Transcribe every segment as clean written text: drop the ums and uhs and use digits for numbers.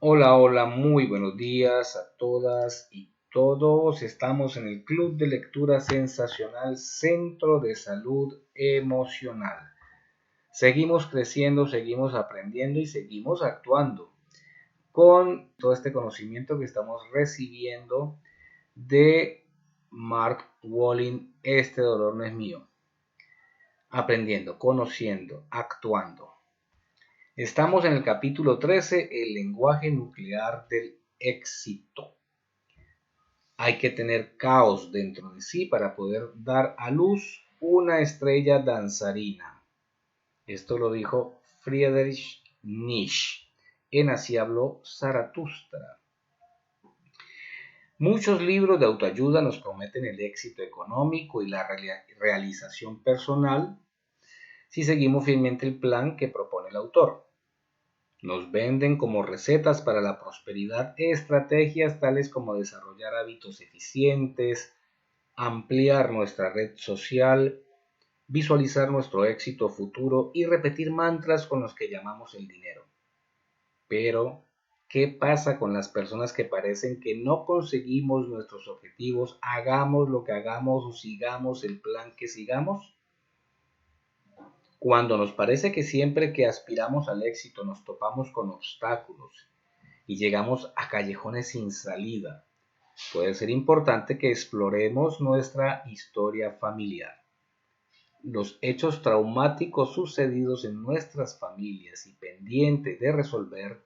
Hola, hola, muy buenos días a todas y todos. Estamos en el Club de Lectura Sensacional Centro de Salud Emocional. Seguimos creciendo, seguimos aprendiendo y seguimos actuando con todo este conocimiento que estamos recibiendo de Mark Walling. Este dolor no es mío. Aprendiendo, conociendo, actuando. Estamos en el capítulo 13, el lenguaje nuclear del éxito. Hay que tener caos dentro de sí para poder dar a luz una estrella danzarina. Esto lo dijo Friedrich Nietzsche en Así habló Zaratustra. Muchos libros de autoayuda nos prometen el éxito económico y la realización personal si seguimos fielmente el plan que propone el autor. Nos venden como recetas para la prosperidad estrategias tales como desarrollar hábitos eficientes, ampliar nuestra red social, visualizar nuestro éxito futuro y repetir mantras con los que llamamos el dinero. Pero, ¿qué pasa con las personas que parecen que no conseguimos nuestros objetivos, hagamos lo que hagamos o sigamos el plan que sigamos? Cuando nos parece que siempre que aspiramos al éxito nos topamos con obstáculos y llegamos a callejones sin salida, puede ser importante que exploremos nuestra historia familiar. Los hechos traumáticos sucedidos en nuestras familias y pendientes de resolver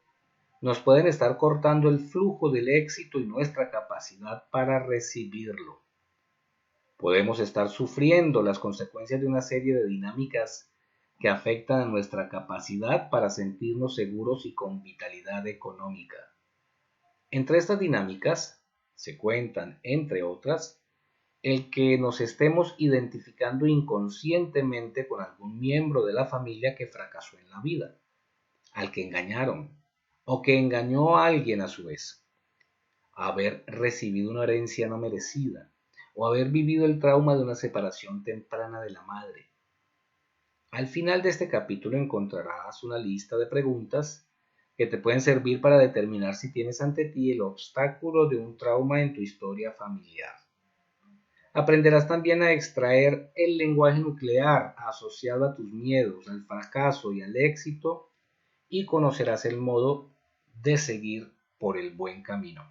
nos pueden estar cortando el flujo del éxito y nuestra capacidad para recibirlo. Podemos estar sufriendo las consecuencias de una serie de dinámicas que afectan a nuestra capacidad para sentirnos seguros y con vitalidad económica. Entre estas dinámicas se cuentan, entre otras, el que nos estemos identificando inconscientemente con algún miembro de la familia que fracasó en la vida, al que engañaron, o que engañó a alguien a su vez, haber recibido una herencia no merecida, o haber vivido el trauma de una separación temprana de la madre. Al final de este capítulo encontrarás una lista de preguntas que te pueden servir para determinar si tienes ante ti el obstáculo de un trauma en tu historia familiar. Aprenderás también a extraer el lenguaje nuclear asociado a tus miedos, al fracaso y al éxito, y conocerás el modo de seguir por el buen camino.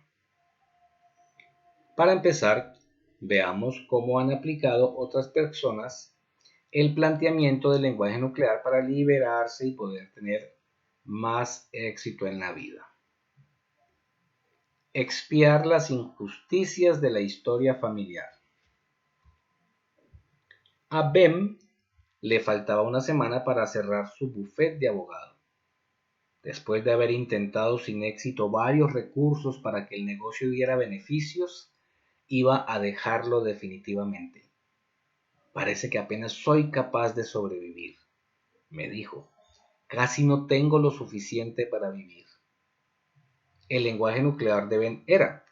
Para empezar, veamos cómo han aplicado otras personas el planteamiento del lenguaje nuclear para liberarse y poder tener más éxito en la vida. Expiar las injusticias de la historia familiar. A Ben le faltaba una semana para cerrar su bufete de abogado. Después de haber intentado sin éxito varios recursos para que el negocio diera beneficios, iba a dejarlo definitivamente. Parece que apenas soy capaz de sobrevivir, me dijo. Casi no tengo lo suficiente para vivir. El lenguaje nuclear de Ben era: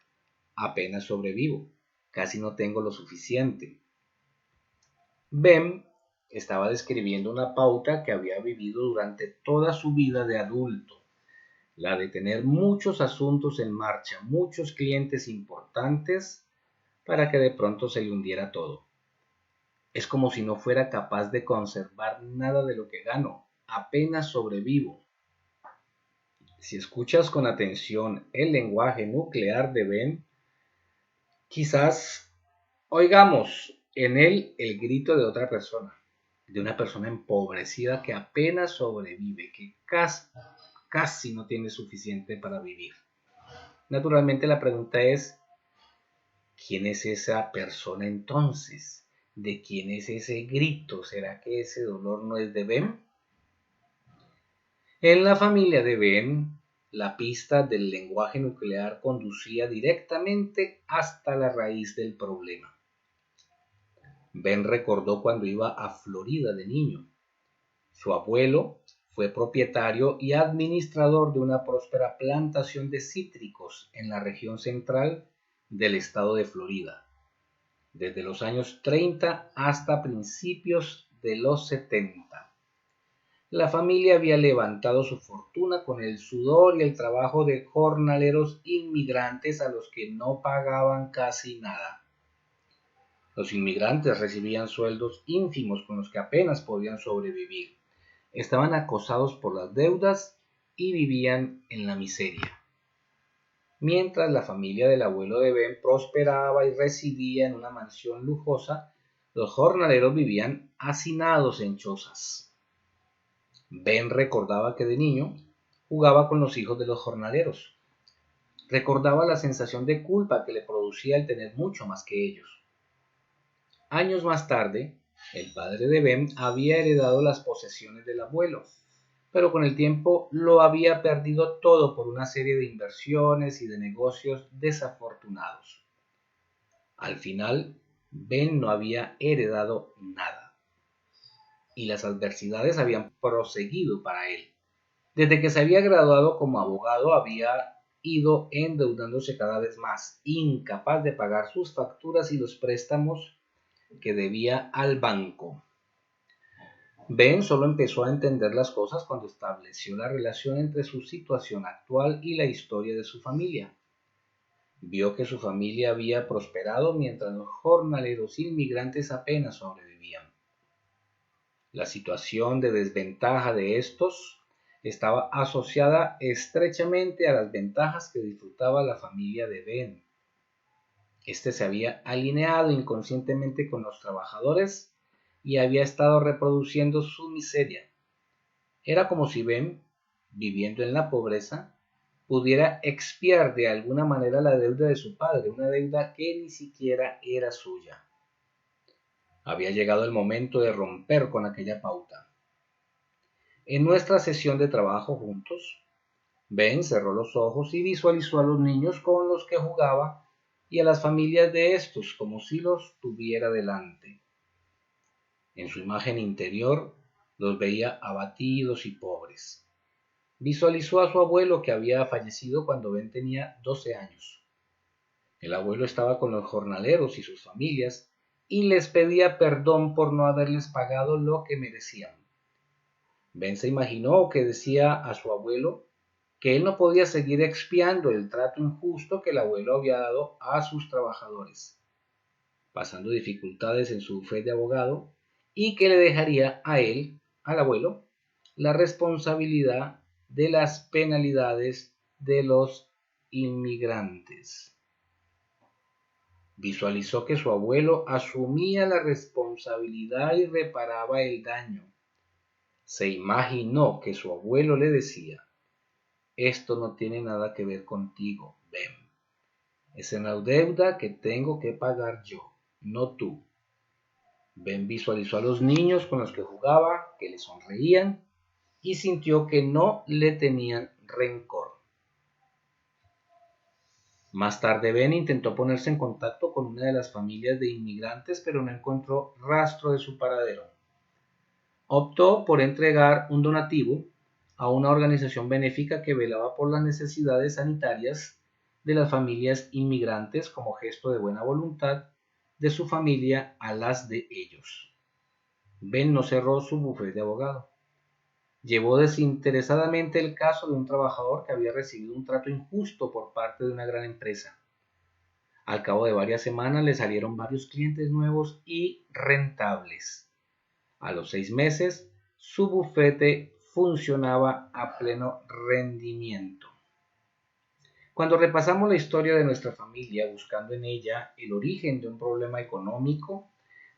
apenas sobrevivo, casi no tengo lo suficiente. Ben estaba describiendo una pauta que había vivido durante toda su vida de adulto, la de tener muchos asuntos en marcha, muchos clientes importantes, para que de pronto se le hundiera todo. Es como si no fuera capaz de conservar nada de lo que gano, apenas sobrevivo. Si escuchas con atención el lenguaje nuclear de Ben, quizás oigamos en él el grito de otra persona, de una persona empobrecida que apenas sobrevive, que casi no tiene suficiente para vivir. Naturalmente la pregunta es, ¿quién es esa persona entonces? ¿De quién es ese grito? ¿Será que ese dolor no es de Ben? En la familia de Ben, la pista del lenguaje nuclear conducía directamente hasta la raíz del problema. Ben recordó cuando iba a Florida de niño. Su abuelo fue propietario y administrador de una próspera plantación de cítricos en la región central del estado de Florida, desde los años 30 hasta principios de los 70. La familia había levantado su fortuna con el sudor y el trabajo de jornaleros inmigrantes a los que no pagaban casi nada. Los inmigrantes recibían sueldos ínfimos con los que apenas podían sobrevivir. Estaban acosados por las deudas y vivían en la miseria. Mientras la familia del abuelo de Ben prosperaba y residía en una mansión lujosa, los jornaleros vivían hacinados en chozas. Ben recordaba que de niño jugaba con los hijos de los jornaleros. Recordaba la sensación de culpa que le producía el tener mucho más que ellos. Años más tarde, el padre de Ben había heredado las posesiones del abuelo, pero con el tiempo lo había perdido todo por una serie de inversiones y de negocios desafortunados. Al final, Ben no había heredado nada, y las adversidades habían proseguido para él. Desde que se había graduado como abogado, había ido endeudándose cada vez más, incapaz de pagar sus facturas y los préstamos que debía al banco. Ben solo empezó a entender las cosas cuando estableció la relación entre su situación actual y la historia de su familia. Vio que su familia había prosperado mientras los jornaleros inmigrantes apenas sobrevivían. La situación de desventaja de estos estaba asociada estrechamente a las ventajas que disfrutaba la familia de Ben. Este se había alineado inconscientemente con los trabajadores y había estado reproduciendo su miseria. Era como si Ben, viviendo en la pobreza, pudiera expiar de alguna manera la deuda de su padre, una deuda que ni siquiera era suya. Había llegado el momento de romper con aquella pauta. En nuestra sesión de trabajo juntos, Ben cerró los ojos y visualizó a los niños con los que jugaba y a las familias de estos como si los tuviera delante. En su imagen interior los veía abatidos y pobres. Visualizó a su abuelo que había fallecido cuando Ben tenía 12 años. El abuelo estaba con los jornaleros y sus familias y les pedía perdón por no haberles pagado lo que merecían. Ben se imaginó que decía a su abuelo que él no podía seguir expiando el trato injusto que el abuelo había dado a sus trabajadores, pasando dificultades en su bufete de abogado, y que le dejaría a él, al abuelo, la responsabilidad de las penalidades de los inmigrantes. Visualizó que su abuelo asumía la responsabilidad y reparaba el daño. Se imaginó que su abuelo le decía: esto no tiene nada que ver contigo, Ben. Es una deuda que tengo que pagar yo, no tú. Ben visualizó a los niños con los que jugaba, que le sonreían, y sintió que no le tenían rencor. Más tarde Ben intentó ponerse en contacto con una de las familias de inmigrantes, pero no encontró rastro de su paradero. Optó por entregar un donativo a una organización benéfica que velaba por las necesidades sanitarias de las familias inmigrantes como gesto de buena voluntad de su familia a las de ellos. Ben no cerró su bufete de abogado. Llevó desinteresadamente el caso de un trabajador que había recibido un trato injusto por parte de una gran empresa. Al cabo de varias semanas le salieron varios clientes nuevos y rentables. A los 6 meses, su bufete funcionaba a pleno rendimiento. Cuando repasamos la historia de nuestra familia buscando en ella el origen de un problema económico,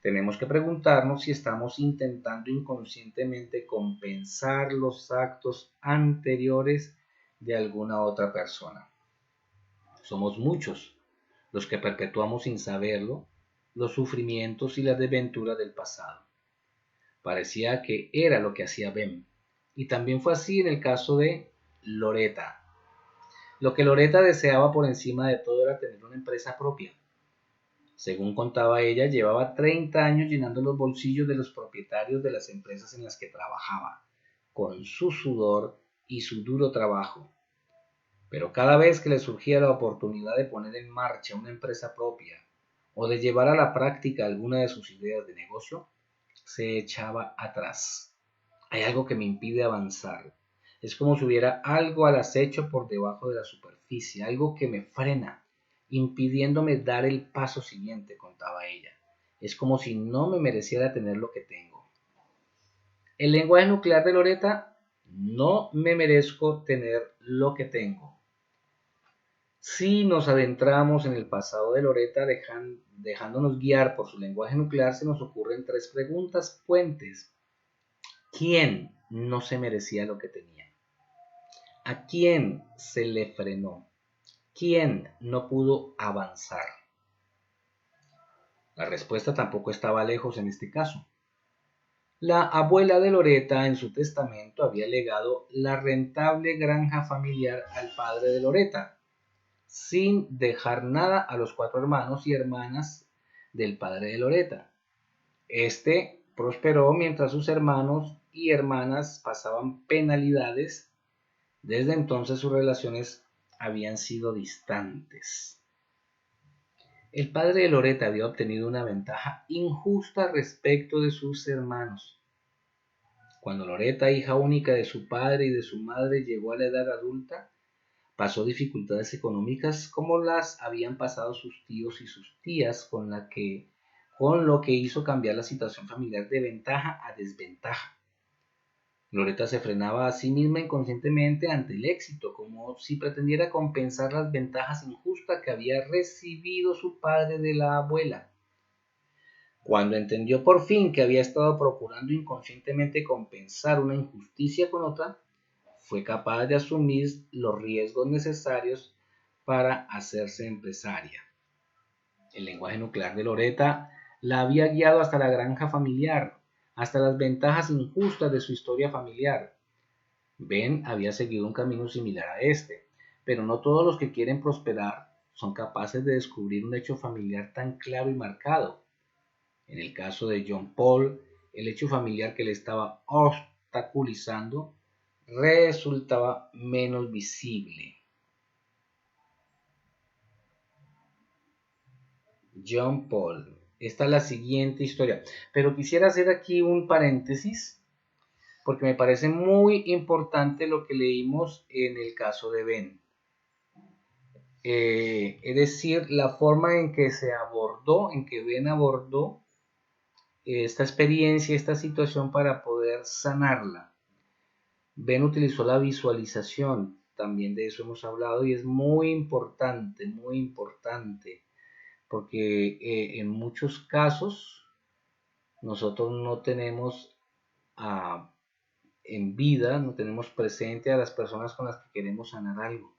tenemos que preguntarnos si estamos intentando inconscientemente compensar los actos anteriores de alguna otra persona. Somos muchos los que perpetuamos sin saberlo los sufrimientos y las desventuras del pasado. Parecía que era lo que hacía Ben, y también fue así en el caso de Loretta. Lo que Loretta deseaba por encima de todo era tener una empresa propia. Según contaba ella, llevaba 30 años llenando los bolsillos de los propietarios de las empresas en las que trabajaba, con su sudor y su duro trabajo. Pero cada vez que le surgía la oportunidad de poner en marcha una empresa propia o de llevar a la práctica alguna de sus ideas de negocio, se echaba atrás. Hay algo que me impide avanzar. Es como si hubiera algo al acecho por debajo de la superficie, algo que me frena, impidiéndome dar el paso siguiente, contaba ella. Es como si no me mereciera tener lo que tengo. El lenguaje nuclear de Loretta: no me merezco tener lo que tengo. Si nos adentramos en el pasado de Loretta, dejándonos guiar por su lenguaje nuclear, se nos ocurren tres preguntas puentes. ¿Quién no se merecía lo que tenía? ¿A quién se le frenó? ¿Quién no pudo avanzar? La respuesta tampoco estaba lejos en este caso. La abuela de Loretta en su testamento había legado la rentable granja familiar al padre de Loretta, sin dejar nada a los 4 hermanos y hermanas del padre de Loretta. Este prosperó mientras sus hermanos y hermanas pasaban penalidades. Desde entonces sus relaciones habían sido distantes. El padre de Loretta había obtenido una ventaja injusta respecto de sus hermanos. Cuando Loretta, hija única de su padre y de su madre, llegó a la edad adulta, pasó dificultades económicas como las habían pasado sus tíos y sus tías, con lo que hizo cambiar la situación familiar de ventaja a desventaja. Loretta se frenaba a sí misma inconscientemente ante el éxito, como si pretendiera compensar las ventajas injustas que había recibido su padre de la abuela. Cuando entendió por fin que había estado procurando inconscientemente compensar una injusticia con otra, fue capaz de asumir los riesgos necesarios para hacerse empresaria. El lenguaje nuclear de Loretta la había guiado hasta la granja familiar, hasta las ventajas injustas de su historia familiar. Ben había seguido un camino similar a este, pero no todos los que quieren prosperar son capaces de descubrir un hecho familiar tan claro y marcado. En el caso de John Paul, el hecho familiar que le estaba obstaculizando resultaba menos visible. John Paul. Esta es la siguiente historia. Pero quisiera hacer aquí un paréntesis porque me parece muy importante lo que leímos en el caso de Ben. Es decir, la forma en que se abordó, en que Ben abordó esta experiencia, esta situación para poder sanarla. Ben utilizó la visualización, también de eso hemos hablado y es muy importante, porque en muchos casos nosotros no tenemos en vida, no tenemos presente a las personas con las que queremos sanar algo.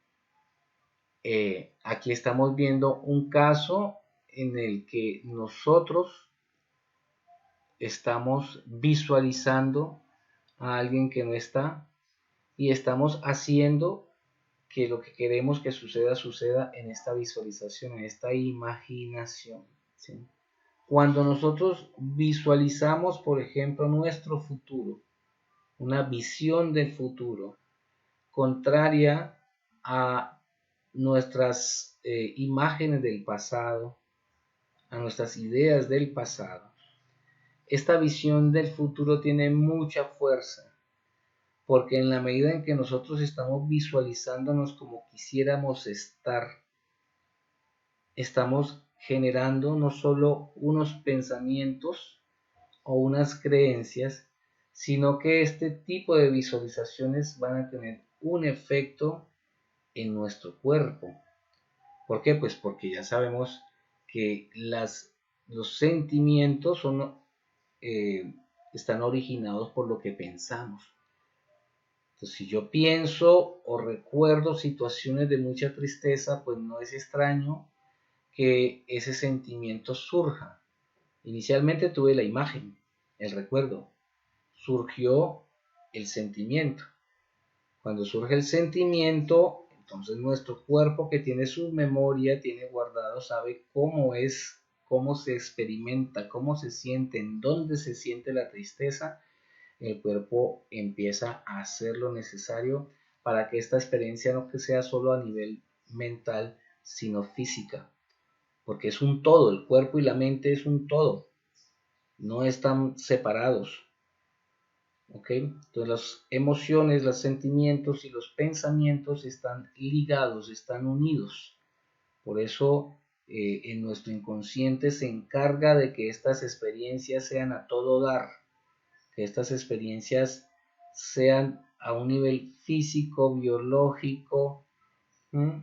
Aquí estamos viendo un caso en el que nosotros estamos visualizando a alguien que no está y estamos haciendo que lo que queremos que suceda en esta visualización, en esta imaginación, ¿sí? Cuando nosotros visualizamos, por ejemplo, nuestro futuro, una visión del futuro, contraria a nuestras imágenes del pasado, a nuestras ideas del pasado, esta visión del futuro tiene mucha fuerza, porque en la medida en que nosotros estamos visualizándonos como quisiéramos estar, estamos generando no solo unos pensamientos o unas creencias, sino que este tipo de visualizaciones van a tener un efecto en nuestro cuerpo. ¿Por qué? Pues porque ya sabemos que los sentimientos están originados por lo que pensamos. Entonces, si yo pienso o recuerdo situaciones de mucha tristeza, pues no es extraño que ese sentimiento surja. Inicialmente tuve la imagen, el recuerdo, surgió el sentimiento. Cuando surge el sentimiento, entonces nuestro cuerpo, que tiene su memoria, tiene guardado, sabe cómo es, cómo se experimenta, cómo se siente, en dónde se siente la tristeza. El cuerpo empieza a hacer lo necesario para que esta experiencia no que sea solo a nivel mental, sino física, porque es un todo, el cuerpo y la mente es un todo, no están separados. ¿ok? Entonces las emociones, los sentimientos y los pensamientos están ligados, están unidos. Por eso en nuestro inconsciente se encarga de que estas experiencias sean a todo dar, que estas experiencias sean a un nivel físico, biológico,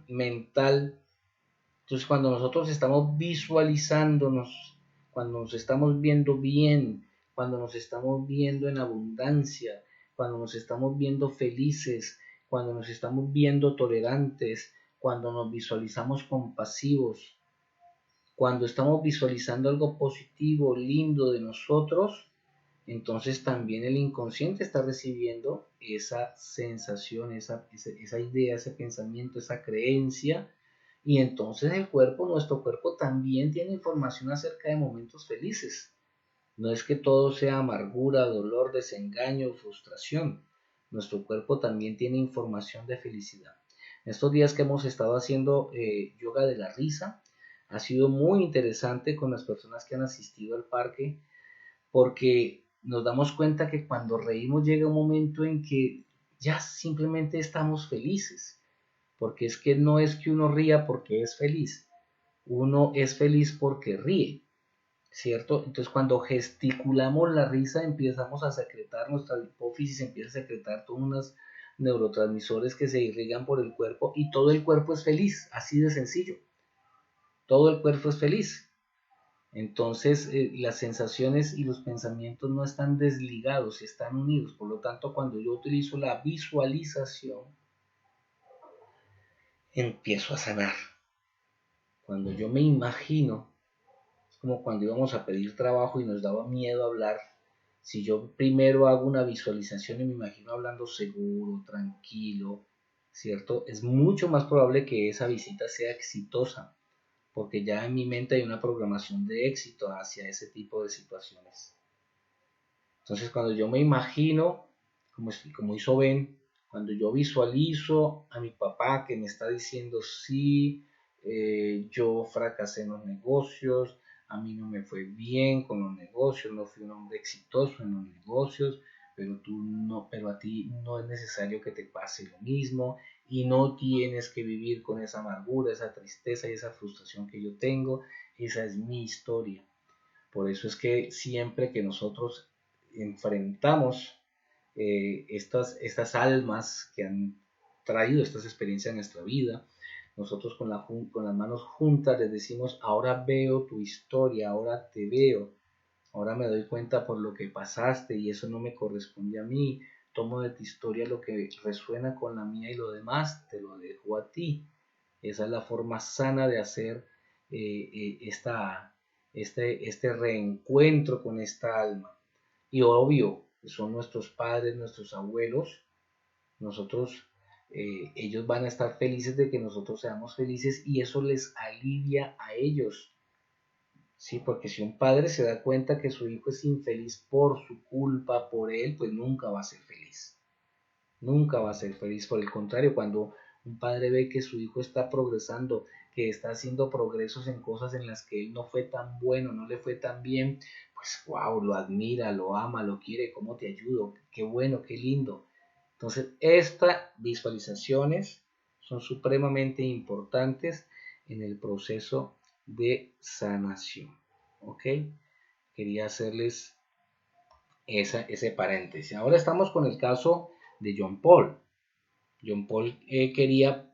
mental. Entonces cuando nosotros estamos visualizándonos, cuando nos estamos viendo bien, cuando nos estamos viendo en abundancia, cuando nos estamos viendo felices, cuando nos estamos viendo tolerantes, cuando nos visualizamos compasivos, cuando estamos visualizando algo positivo, lindo de nosotros, entonces también el inconsciente está recibiendo esa sensación, esa idea, ese pensamiento, esa creencia. Y entonces nuestro cuerpo también tiene información acerca de momentos felices. No es que todo sea amargura, dolor, desengaño, frustración. Nuestro cuerpo también tiene información de felicidad. Estos días que hemos estado haciendo yoga de la risa, ha sido muy interesante con las personas que han asistido al parque, porque nos damos cuenta que cuando reímos llega un momento en que ya simplemente estamos felices, porque es que no es que uno ría porque es feliz, uno es feliz porque ríe, ¿cierto? Entonces cuando gesticulamos la risa empezamos a secretar, nuestra hipófisis empieza a secretar todos unos neurotransmisores que se irrigan por el cuerpo y todo el cuerpo es feliz, así de sencillo, todo el cuerpo es feliz. Entonces, las sensaciones y los pensamientos no están desligados, están unidos. Por lo tanto, cuando yo utilizo la visualización, empiezo a sanar. Cuando yo me imagino, es como cuando íbamos a pedir trabajo y nos daba miedo hablar. Si yo primero hago una visualización y me imagino hablando seguro, tranquilo, ¿cierto? Es mucho más probable que esa visita sea exitosa, porque ya en mi mente hay una programación de éxito hacia ese tipo de situaciones. Entonces, cuando yo me imagino, como hizo Ben, cuando yo visualizo a mi papá que me está diciendo, sí, yo fracasé en los negocios, a mí no me fue bien con los negocios, no fui un hombre exitoso en los negocios, pero a ti no es necesario que te pase lo mismo y no tienes que vivir con esa amargura, esa tristeza y esa frustración que yo tengo. Esa es mi historia. Por eso es que siempre que nosotros enfrentamos estas almas que han traído estas experiencias a nuestra vida, nosotros con las manos juntas les decimos, ahora veo tu historia, ahora te veo, ahora me doy cuenta por lo que pasaste y eso no me corresponde a mí, tomo de tu historia lo que resuena con la mía y lo demás te lo dejo a ti. Esa es la forma sana de hacer este reencuentro con esta alma. Y obvio, son nuestros padres, nuestros abuelos, nosotros, ellos van a estar felices de que nosotros seamos felices y eso les alivia a ellos. Sí, porque si un padre se da cuenta que su hijo es infeliz por su culpa, por él, pues nunca va a ser feliz. Nunca va a ser feliz. Por el contrario, cuando un padre ve que su hijo está progresando, que está haciendo progresos en cosas en las que él no fue tan bueno, no le fue tan bien, pues wow, lo admira, lo ama, lo quiere, ¿cómo te ayudo? Qué bueno, qué lindo. Entonces, estas visualizaciones son supremamente importantes en el proceso de sanación. ¿Ok? Quería hacerles ese paréntesis. Ahora estamos con el caso de John Paul. John Paul quería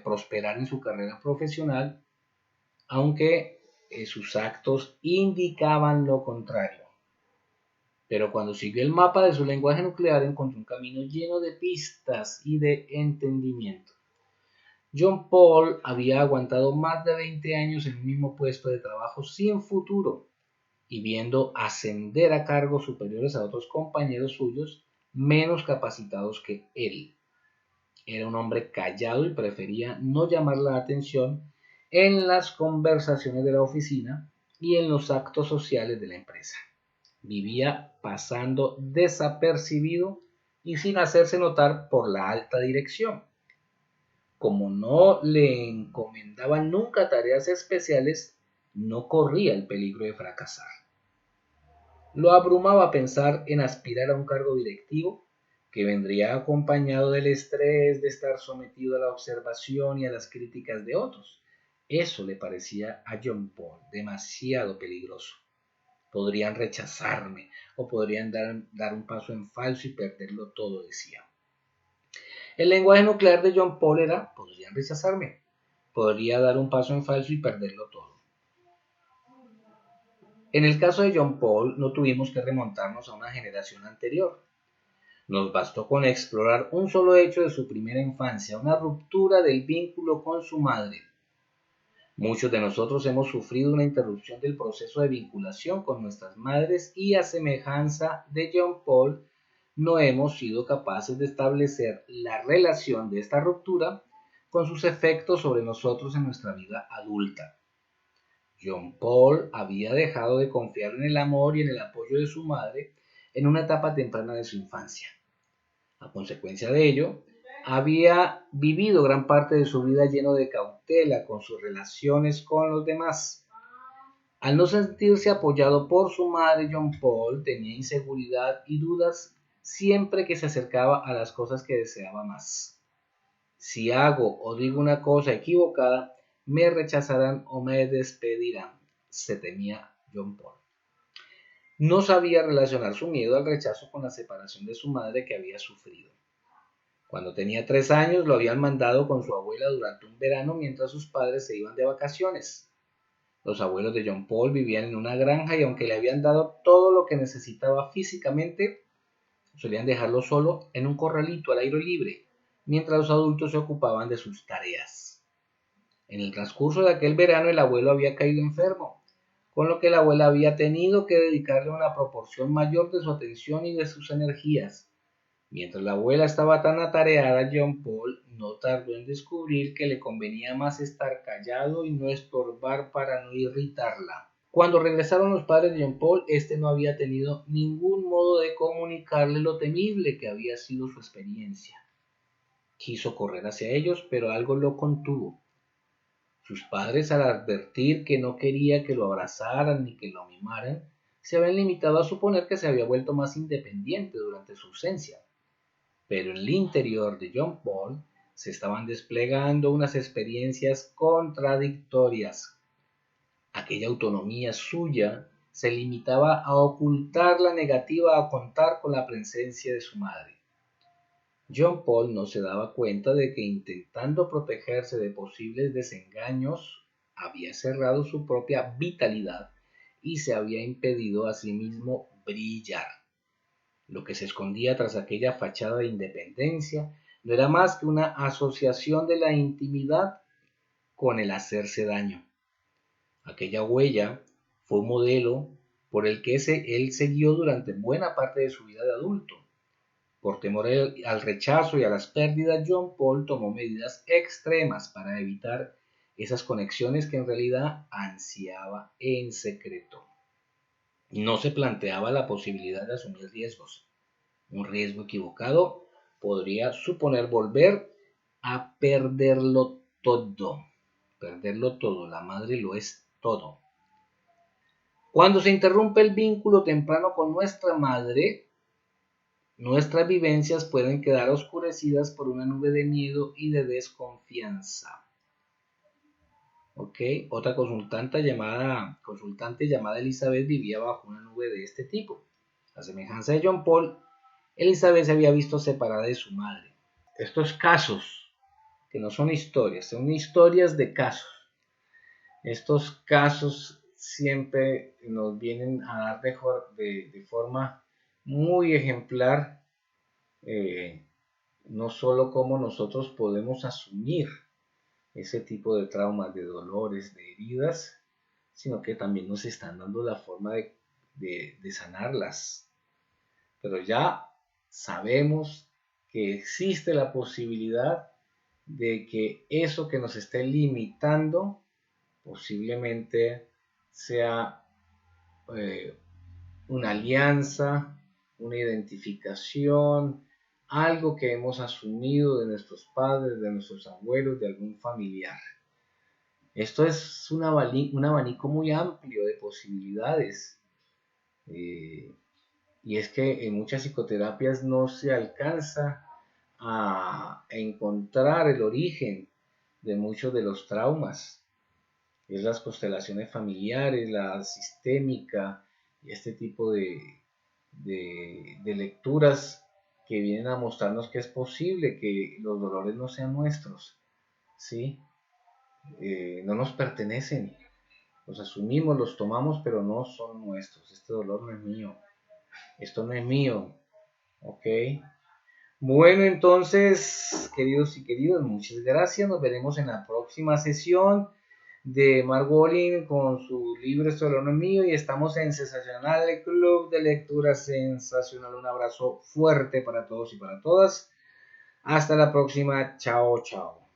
prosperar en su carrera profesional, aunque sus actos indicaban lo contrario. Pero cuando siguió el mapa de su lenguaje nuclear encontró un camino lleno de pistas y de entendimiento. John Paul había aguantado más de 20 años en el mismo puesto de trabajo sin futuro y viendo ascender a cargos superiores a otros compañeros suyos menos capacitados que él. Era un hombre callado y prefería no llamar la atención en las conversaciones de la oficina y en los actos sociales de la empresa. Vivía pasando desapercibido y sin hacerse notar por la alta dirección. Como no le encomendaban nunca tareas especiales, no corría el peligro de fracasar. Lo abrumaba pensar en aspirar a un cargo directivo que vendría acompañado del estrés de estar sometido a la observación y a las críticas de otros. Eso le parecía a John Paul demasiado peligroso. Podrían rechazarme o podrían dar un paso en falso y perderlo todo, decía. El lenguaje nuclear de John Paul era, podrían rechazarme, podría dar un paso en falso y perderlo todo. En el caso de John Paul no tuvimos que remontarnos a una generación anterior. Nos bastó con explorar un solo hecho de su primera infancia, una ruptura del vínculo con su madre. Muchos de nosotros hemos sufrido una interrupción del proceso de vinculación con nuestras madres y a semejanza de John Paul, no hemos sido capaces de establecer la relación de esta ruptura con sus efectos sobre nosotros en nuestra vida adulta. John Paul había dejado de confiar en el amor y en el apoyo de su madre en una etapa temprana de su infancia. A consecuencia de ello, había vivido gran parte de su vida lleno de cautela con sus relaciones con los demás. Al no sentirse apoyado por su madre, John Paul tenía inseguridad y dudas siempre que se acercaba a las cosas que deseaba más. Si hago o digo una cosa equivocada, me rechazarán o me despedirán, se temía John Paul. No sabía relacionar su miedo al rechazo con la separación de su madre que había sufrido. Cuando tenía 3 años lo habían mandado con su abuela durante un verano mientras sus padres se iban de vacaciones. Los abuelos de John Paul vivían en una granja y aunque le habían dado todo lo que necesitaba físicamente, solían dejarlo solo en un corralito al aire libre, mientras los adultos se ocupaban de sus tareas. En el transcurso de aquel verano el abuelo había caído enfermo, con lo que la abuela había tenido que dedicarle una proporción mayor de su atención y de sus energías. Mientras la abuela estaba tan atareada, John Paul no tardó en descubrir que le convenía más estar callado y no estorbar para no irritarla. Cuando regresaron los padres de John Paul, este no había tenido ningún modo de comunicarle lo temible que había sido su experiencia. Quiso correr hacia ellos, pero algo lo contuvo. Sus padres, al advertir que no quería que lo abrazaran ni que lo mimaran, se habían limitado a suponer que se había vuelto más independiente durante su ausencia. Pero en el interior de John Paul se estaban desplegando unas experiencias contradictorias. Aquella autonomía suya se limitaba a ocultar la negativa a contar con la presencia de su madre. John Paul no se daba cuenta de que intentando protegerse de posibles desengaños, había cerrado su propia vitalidad y se había impedido a sí mismo brillar. Lo que se escondía tras aquella fachada de independencia no era más que una asociación de la intimidad con el hacerse daño. Aquella huella fue un modelo por el que él siguió durante buena parte de su vida de adulto. Por temor al rechazo y a las pérdidas, John Paul tomó medidas extremas para evitar esas conexiones que en realidad ansiaba en secreto. No se planteaba la posibilidad de asumir riesgos. Un riesgo equivocado podría suponer volver a perderlo todo. Perderlo todo, la madre lo es todo. Cuando se interrumpe el vínculo temprano con nuestra madre, nuestras vivencias pueden quedar oscurecidas por una nube de miedo y de desconfianza. ¿Ok? Otra consultante llamada Elizabeth vivía bajo una nube de este tipo. A semejanza de John Paul, Elizabeth se había visto separada de su madre. Estos casos, que no son historias, son historias de casos. Estos casos siempre nos vienen a dar de forma muy ejemplar no solo cómo nosotros podemos asumir ese tipo de traumas, de dolores, de heridas, sino que también nos están dando la forma de sanarlas. Pero ya sabemos que existe la posibilidad de que eso que nos esté limitando posiblemente sea eh, una alianza, una identificación, algo que hemos asumido de nuestros padres, de nuestros abuelos, de algún familiar. Esto es un abanico muy amplio de posibilidades. Eh, y es que en muchas psicoterapias no se alcanza a encontrar el origen de muchos de los traumas. Es las constelaciones familiares, la sistémica y este tipo de lecturas que vienen a mostrarnos que es posible que los dolores no sean nuestros, ¿sí? No nos pertenecen, los asumimos, los tomamos, pero no son nuestros. Este dolor no es mío, esto no es mío, ¿ok? Bueno, entonces, queridos y queridas, muchas gracias. Nos veremos en la próxima sesión de Margolin con su libro Esto no es mío y estamos en Sensacional Club de Lectura Sensacional. Un abrazo fuerte para todos y para todas. Hasta la próxima. Chao, chao.